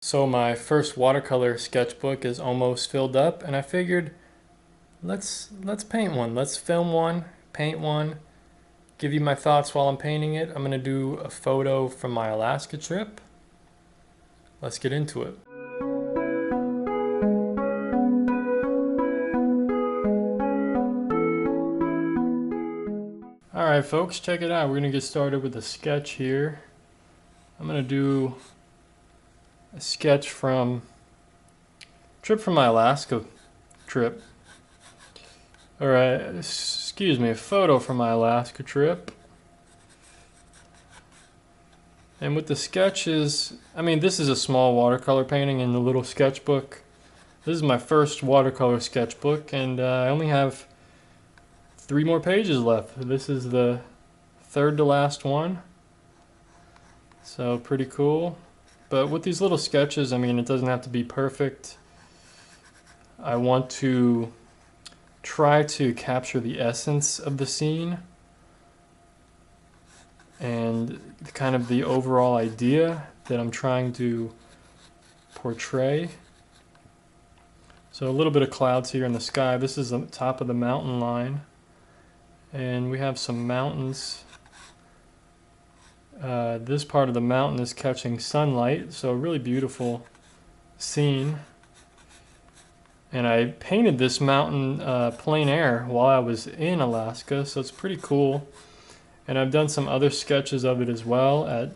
So my first watercolor sketchbook is almost filled up, and I figured let's paint one. Let's film one, paint one, give you my thoughts while I'm painting it. I'm gonna do a photo from my Alaska trip. Let's get into it. Alright folks, check it out. We're gonna get started with a sketch here. I'm gonna do a sketch from my Alaska trip. Alright, excuse me, a photo from my Alaska trip. And with the sketches, this is a small watercolor painting in the little sketchbook. This is my first watercolor sketchbook, and I only have 3 more pages left. This is the third to last one. So pretty cool. But with these little sketches, it doesn't have to be perfect. I want to try to capture the essence of the scene and kind of the overall idea that I'm trying to portray. So a little bit of clouds here in the sky. This is the top of the mountain line, and we have some mountains. This part of the mountain is catching sunlight, so a really beautiful scene. And I painted this mountain plein air while I was in Alaska, so it's pretty cool. And I've done some other sketches of it as well at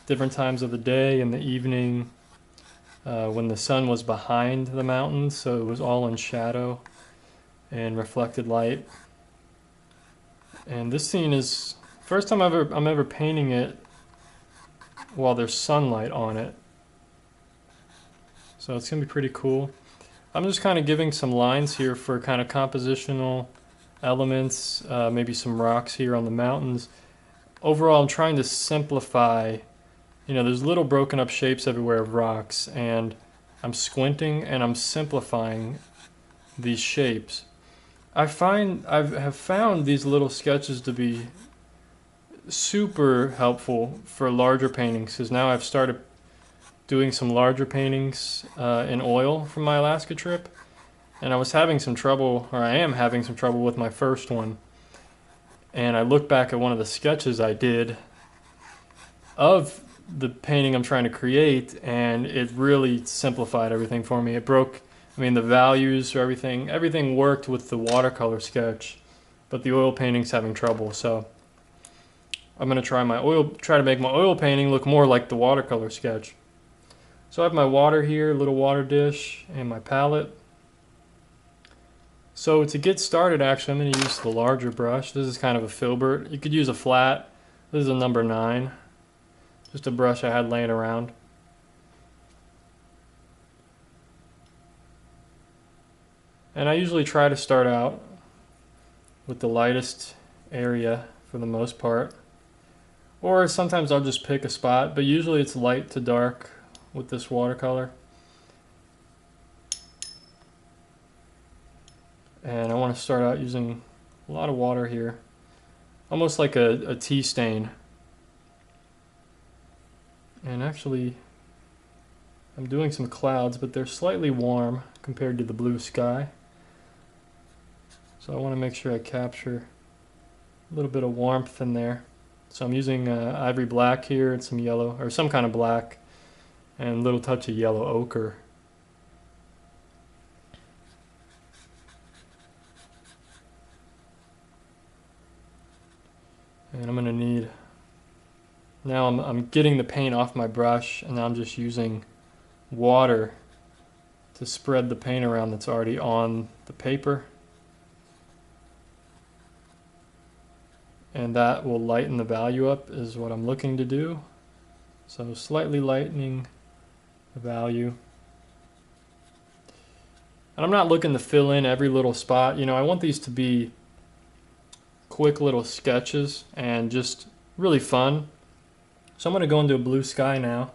different times of the day, in the evening, when the sun was behind the mountains, so it was all in shadow and reflected light. And this scene is first time I'm ever painting it while there's sunlight on it, so it's gonna be pretty cool. I'm just kind of giving some lines here for kind of compositional elements, maybe some rocks here on the mountains. Overall, I'm trying to simplify. There's little broken up shapes everywhere of rocks, and I'm squinting and I'm simplifying these shapes. I have found these little sketches to be super helpful for larger paintings, because now I've started doing some larger paintings in oil from my Alaska trip, and I was having some trouble, or I am having some trouble with my first one. And I look back at one of the sketches I did of the painting I'm trying to create, and it really simplified everything for me. It broke, the values or everything worked with the watercolor sketch, but the oil painting's having trouble. So I'm gonna try to make my oil painting look more like the watercolor sketch. So I have my water here, little water dish, and my palette. So to get started, actually, I'm going to use the larger brush. This is kind of a filbert. You could use a flat. This is a number 9. Just a brush I had laying around. And I usually try to start out with the lightest area for the most part. Or sometimes I'll just pick a spot, but usually it's light to dark with this watercolor. And I want to start out using a lot of water here, almost like a tea stain. And actually, I'm doing some clouds, but they're slightly warm compared to the blue sky. So I want to make sure I capture a little bit of warmth in there. So I'm using ivory black here and some yellow, or some kind of black, and a little touch of yellow ochre. And I'm going to need, now I'm getting the paint off my brush, and now I'm just using water to spread the paint around that's already on the paper. And that will lighten the value up, is what I'm looking to do. So slightly lightening the value. And I'm not looking to fill in every little spot. I want these to be quick little sketches and just really fun. So I'm going to go into a blue sky now,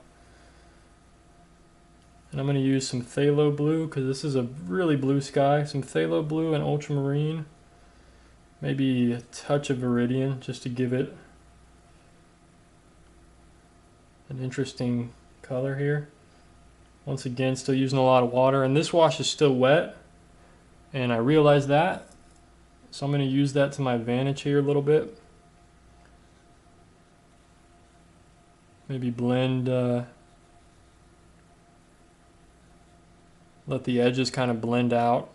and I'm going to use some phthalo blue, because this is a really blue sky. Some phthalo blue and ultramarine, maybe a touch of iridium, just to give it an interesting color here. Once again, still using a lot of water, and this wash is still wet, and I realize that. So I'm going to use that to my advantage here a little bit. Maybe blend, let the edges kind of blend out.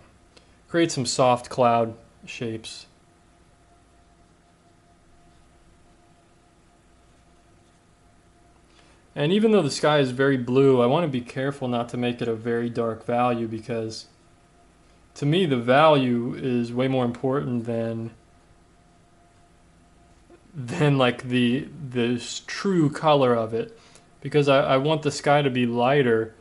Create some soft cloud shapes. And even though the sky is very blue, I want to be careful not to make it a very dark value, because to me the value is way more important than like the true color of it, because I want the sky to be lighter.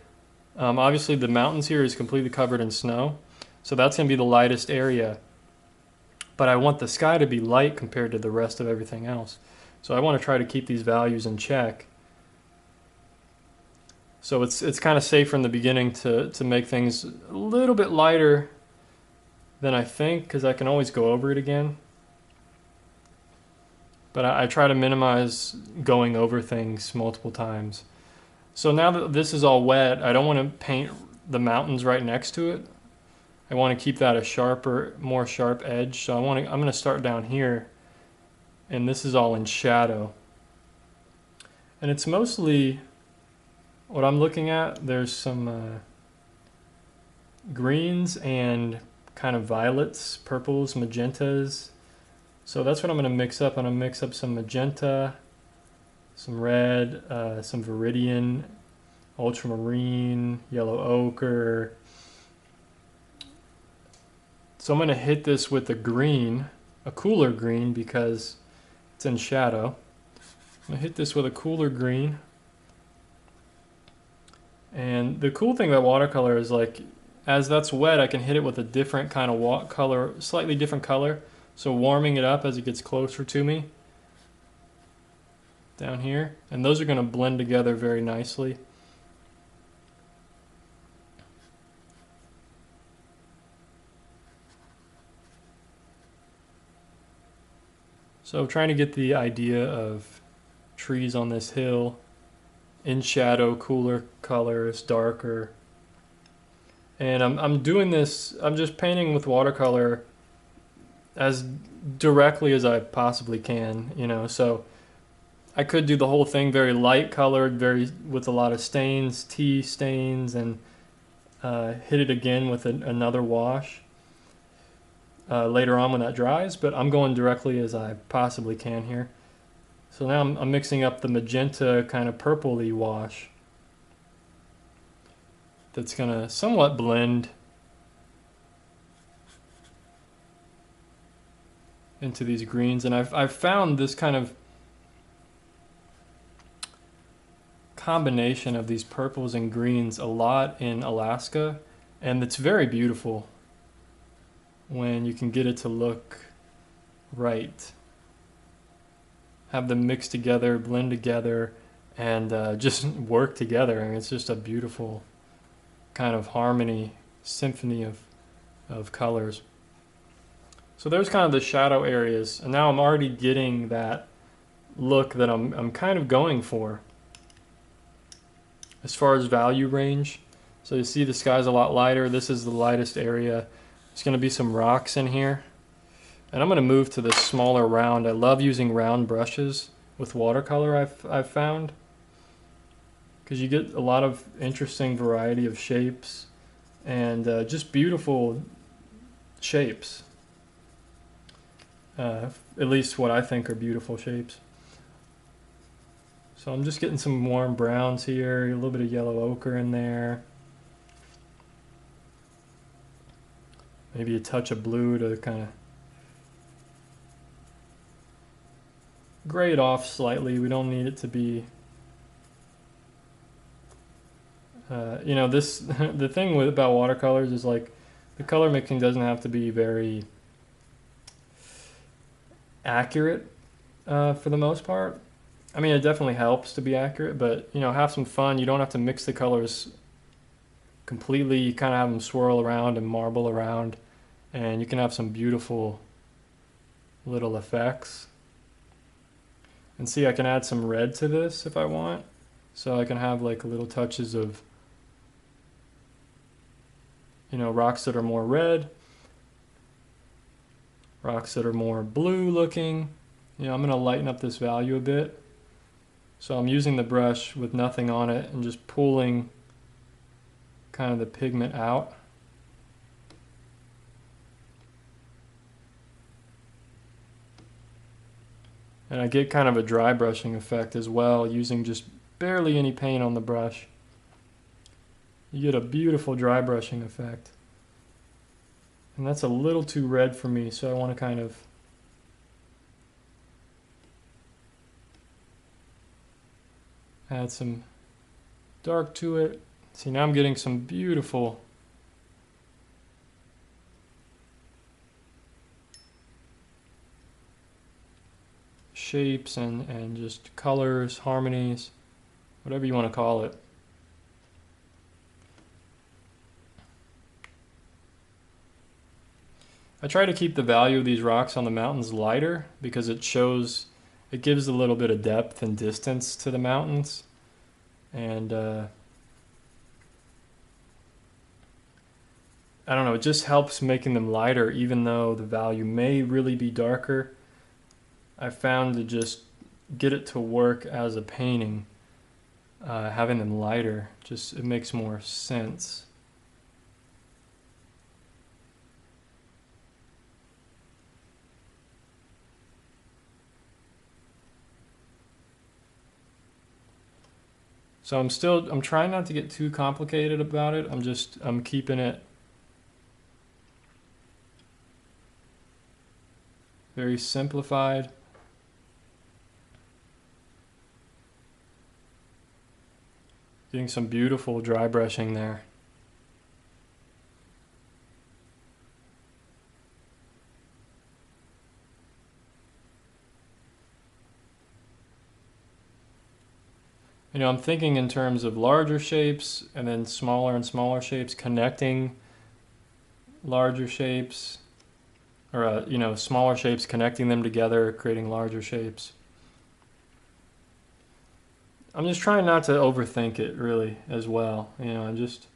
Obviously the mountains here is completely covered in snow, so that's going to be the lightest area, but I want the sky to be light compared to the rest of everything else. So I want to try to keep these values in check. So it's kind of safe from the beginning to make things a little bit lighter than I think, because I can always go over it again. But I try to minimize going over things multiple times. So now that this is all wet, I don't want to paint the mountains right next to it. I want to keep that a sharper, more sharp edge. So I'm going to start down here, and this is all in shadow. And it's mostly what I'm looking at. There's some greens and kind of violets, purples, magentas. So that's what I'm going to mix up. I'm going to mix up some magenta, some red, some viridian, ultramarine, yellow ochre. So I'm going to hit this with a green, a cooler green, because it's in shadow. I'm going to hit this with a cooler green. And the cool thing about watercolor is, like, as that's wet, I can hit it with a different kind of color, slightly different color. So warming it up as it gets closer to me down here. And those are going to blend together very nicely. So trying to get the idea of trees on this hill in shadow, cooler colors, darker. And I'm doing this, I'm just painting with watercolor as directly as I possibly can, you know. So I could do the whole thing very light colored, with a lot of stains, tea stains, and hit it again with another wash later on when that dries, but I'm going directly as I possibly can here. So now I'm mixing up the magenta kind of purpley wash that's going to somewhat blend into these greens. And I've found this kind of combination of these purples and greens a lot in Alaska, and it's very beautiful when you can get it to look right. Have them mix together, blend together, and just work together. I mean, it's just a beautiful kind of harmony, symphony of colors. So there's kind of the shadow areas, and now I'm already getting that look that I'm kind of going for as far as value range. So you see the sky's a lot lighter. This is the lightest area. There's going to be some rocks in here. And I'm going to move to this smaller round. I love using round brushes with watercolor, I've found, because you get a lot of interesting variety of shapes and just beautiful shapes. At least what I think are beautiful shapes. So I'm just getting some warm browns here, a little bit of yellow ochre in there. Maybe a touch of blue to kind of gray it off slightly. We don't need it to be, you know, this the thing about watercolors is, like, the color mixing doesn't have to be very accurate for the most part. I mean, it definitely helps to be accurate, but, you know, have some fun. You don't have to mix the colors completely. You kind of have them swirl around and marble around, and you can have some beautiful little effects. And see, I can add some red to this if I want. So I can have like little touches of rocks that are more red, rocks that are more blue looking. I'm going to lighten up this value a bit. So I'm using the brush with nothing on it and just pulling kind of the pigment out. And I get kind of a dry brushing effect as well, using just barely any paint on the brush. You get a beautiful dry brushing effect. And that's a little too red for me, so I want to kind of add some dark to it. See, now I'm getting some beautiful shapes and just colors, harmonies, whatever you want to call it. I try to keep the value of these rocks on the mountains lighter because it gives a little bit of depth and distance to the mountains. And I don't know, it just helps making them lighter even though the value may really be darker. I found to just get it to work as a painting, having them lighter, it makes more sense. So I'm trying not to get too complicated about it. I'm keeping it very simplified. Getting some beautiful dry brushing there. I'm thinking in terms of larger shapes and then smaller and smaller shapes, connecting larger shapes, or smaller shapes, connecting them together, creating larger shapes. I'm just trying not to overthink it really as well. I'm just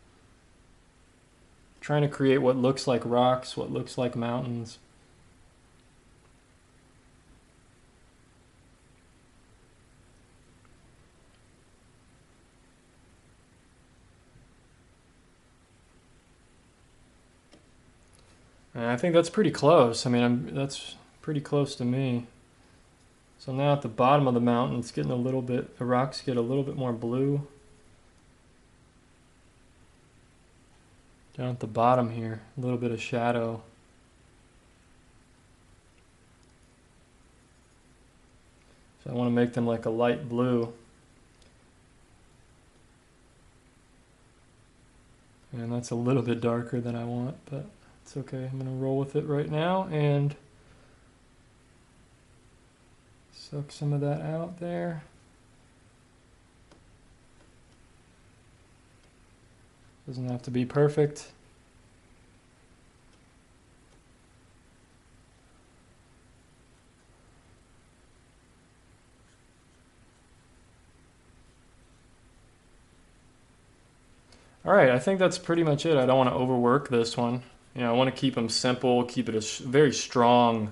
trying to create what looks like rocks, what looks like mountains. And I think that's pretty close. I mean, that's pretty close to me. So now at the bottom of the mountain, it's getting the rocks get a little bit more blue. Down at the bottom here, a little bit of shadow. So I want to make them like a light blue. And that's a little bit darker than I want, but it's okay. I'm going to roll with it right now and suck some of that out there. Doesn't have to be perfect. All right, I think that's pretty much it. I don't want to overwork this one. I want to keep them simple, keep it a very strong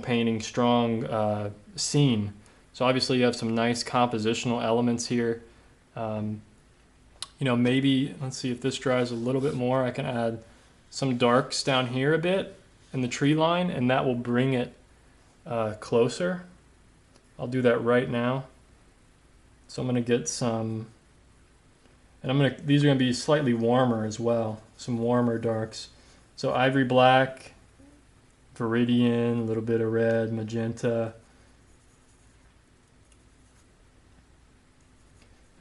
painting, strong scene. So obviously you have some nice compositional elements here. Maybe, let's see if this dries a little bit more, I can add some darks down here a bit in the tree line, and that will bring it closer. I'll do that right now. So I'm going to get some, and these are going to be slightly warmer as well, some warmer darks. So ivory black, Viridian, a little bit of red, magenta,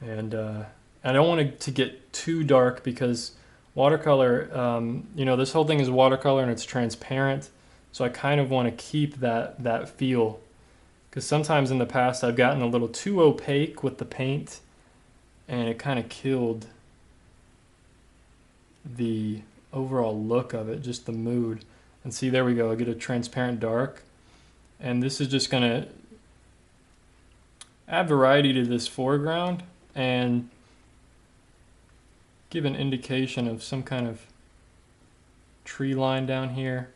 and I don't want it to get too dark because watercolor, this whole thing is watercolor and it's transparent, so I kind of want to keep that feel, because sometimes in the past I've gotten a little too opaque with the paint and it kind of killed the overall look of it, just the mood. And see, there we go, I get a transparent dark, and this is just going to add variety to this foreground and give an indication of some kind of tree line down here.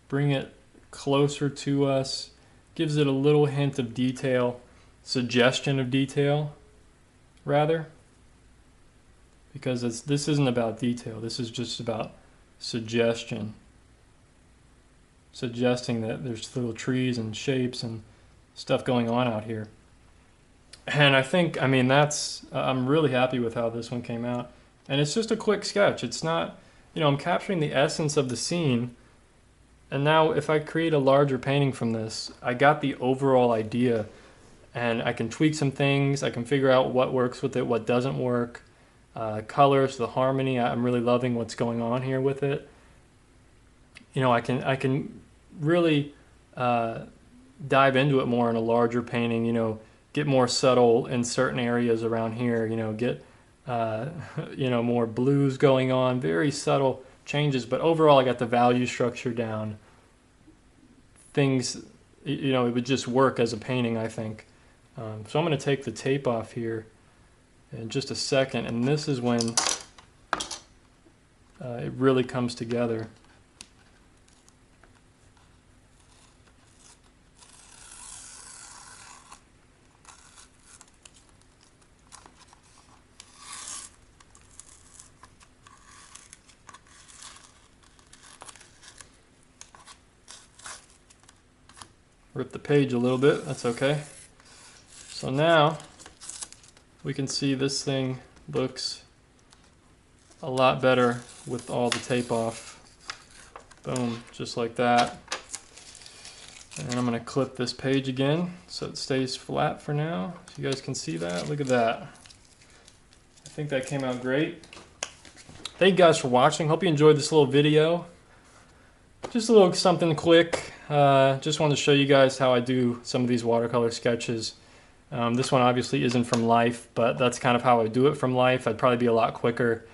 Bring it closer to us, gives it a little hint of detail, suggestion of detail, rather. Because this isn't about detail, this is just about suggestion. Suggesting that there's little trees and shapes and stuff going on out here. And I mean, I'm really happy with how this one came out. And it's just a quick sketch. It's not, I'm capturing the essence of the scene. And now if I create a larger painting from this, I got the overall idea. And I can tweak some things. I can figure out what works with it, what doesn't work. Colors, the harmony, I'm really loving what's going on here with it. I can really dive into it more in a larger painting, get more subtle in certain areas around here, get more blues going on, very subtle changes, but overall I got the value structure down. Things, it would just work as a painting, I think. So I'm going to take the tape off here in just a second, and this is when it really comes together. Rip the page a little bit, that's okay. So now we can see this thing looks a lot better with all the tape off. Boom, just like that. And I'm going to clip this page again so it stays flat for now. So you guys can see that. Look at that. I think that came out great. Thank you guys for watching. Hope you enjoyed this little video. Just a little something quick. Just wanted to show you guys how I do some of these watercolor sketches. This one obviously isn't from life, but that's kind of how I do it from life. I'd probably be a lot quicker.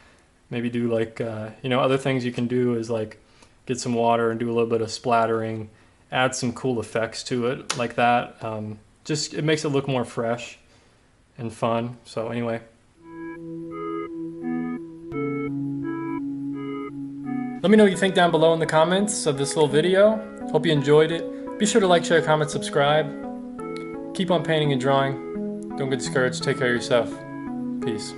Maybe do like, other things you can do is like get some water and do a little bit of splattering, add some cool effects to it like that. Just it makes it look more fresh and fun. So anyway. Let me know what you think down below in the comments of this little video. Hope you enjoyed it. Be sure to like, share, comment, subscribe. Keep on painting and drawing. Don't get discouraged. Take care of yourself. Peace.